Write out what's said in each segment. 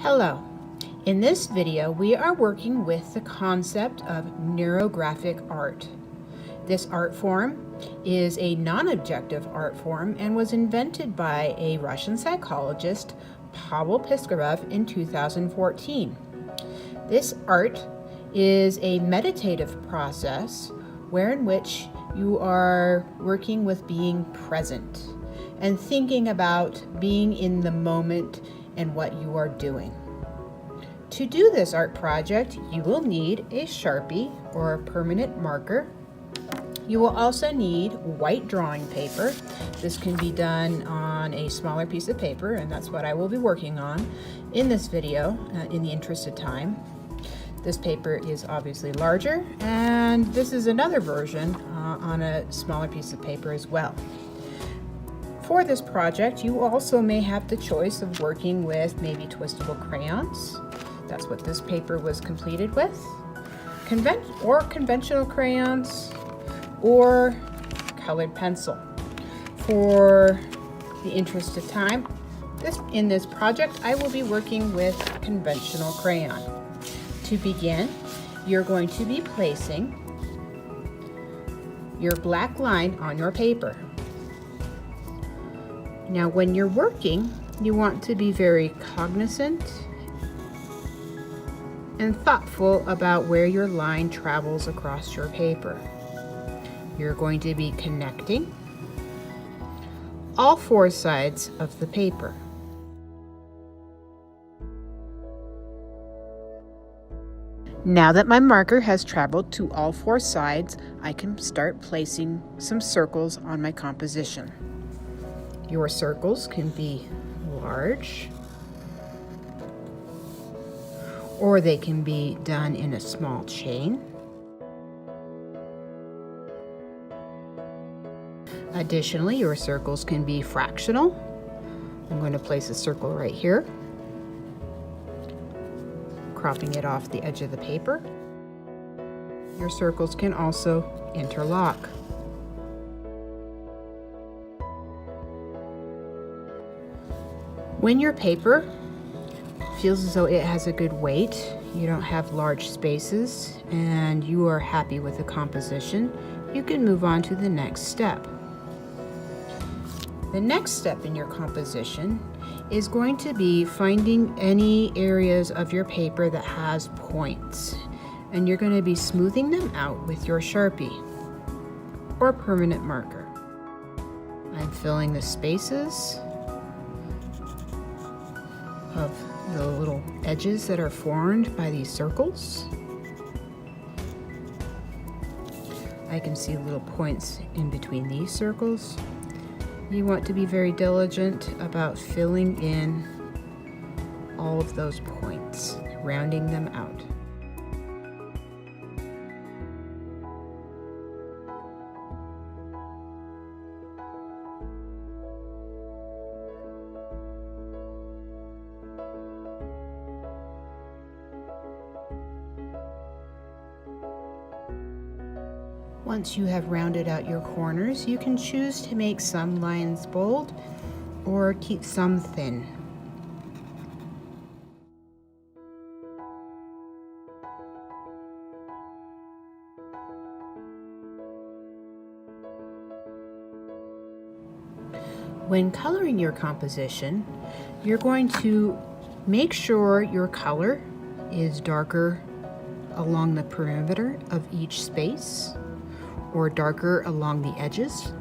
Hello. In this video, we are working with the concept of neurographic art. This art form is a non-objective art form and was invented by a Russian psychologist, Pavel Piskarev, in 2014. This art is a meditative process wherein which you are working with being present and thinking about being in the moment and what you are doing. To do this art project, you will need a Sharpie or a permanent marker. You will also need white drawing paper. This can be done on a smaller piece of paper, and that's what I will be working on in this video in the interest of time. This paper is obviously larger, and this is another version on a smaller piece of paper as well. For this project, you also may have the choice of working with maybe twistable crayons. That's what this paper was completed with. Conventional crayons or colored pencil. For the interest of time, in this project, I will be working with conventional crayon. To begin, you're going to be placing your black line on your paper. Now, when you're working, you want to be very cognizant and thoughtful about where your line travels across your paper. You're going to be connecting all four sides of the paper. Now that my marker has traveled to all four sides, I can start placing some circles on my composition. Your circles can be large, or they can be done in a small chain. Additionally, your circles can be fractional. I'm going to place a circle right here, cropping it off the edge of the paper. Your circles can also interlock. When your paper feels as though it has a good weight, you don't have large spaces, and you are happy with the composition, you can move on to the next step. The next step in your composition is going to be finding any areas of your paper that has points, and you're going to be smoothing them out with your Sharpie or permanent marker. I'm filling the spaces of the little edges that are formed by these circles. I can see little points in between these circles. You want to be very diligent about filling in all of those points, rounding them out. Once you have rounded out your corners, you can choose to make some lines bold or keep some thin. When coloring your composition, you're going to make sure your color is darker along the perimeter of each space, or darker along the edges,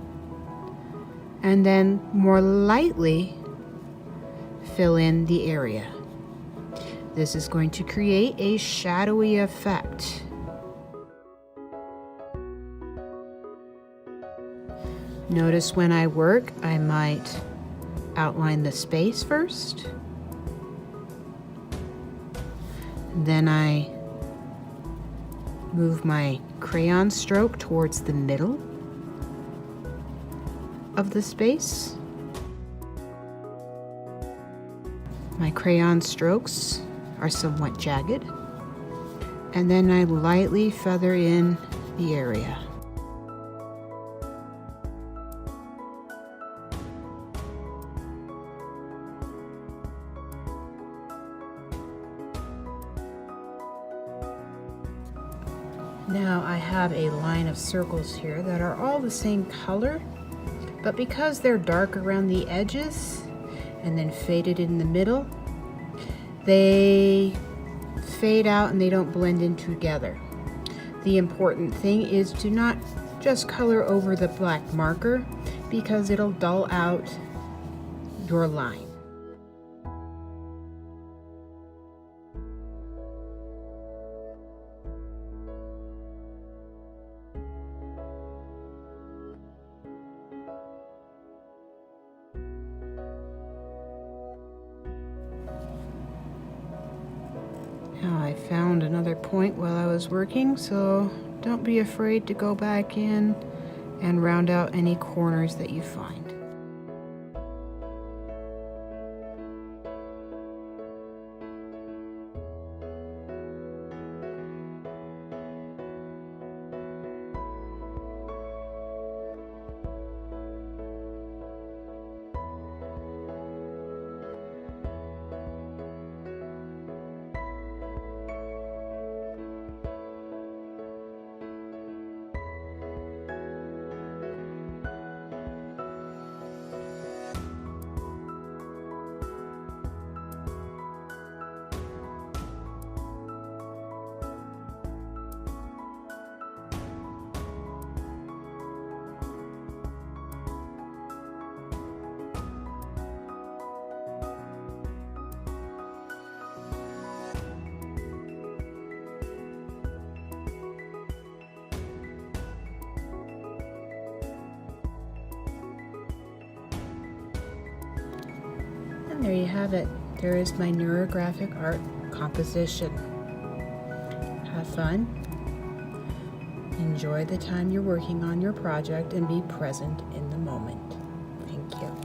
and then more lightly fill in the area. This is going to create a shadowy effect. Notice when I work, I might outline the space first, then I move my crayon stroke towards the middle of the space. My crayon strokes are somewhat jagged, and then I lightly feather in the area. Now I have a line of circles here that are all the same color, but because they're dark around the edges and then faded in the middle, they fade out and they don't blend in together. The important thing is to not just color over the black marker because it'll dull out your line. Now I found another point while I was working, so don't be afraid to go back in and round out any corners that you find. And there you have it. There is my neurographic art composition. Have fun. Enjoy the time you're working on your project and be present in the moment. Thank you.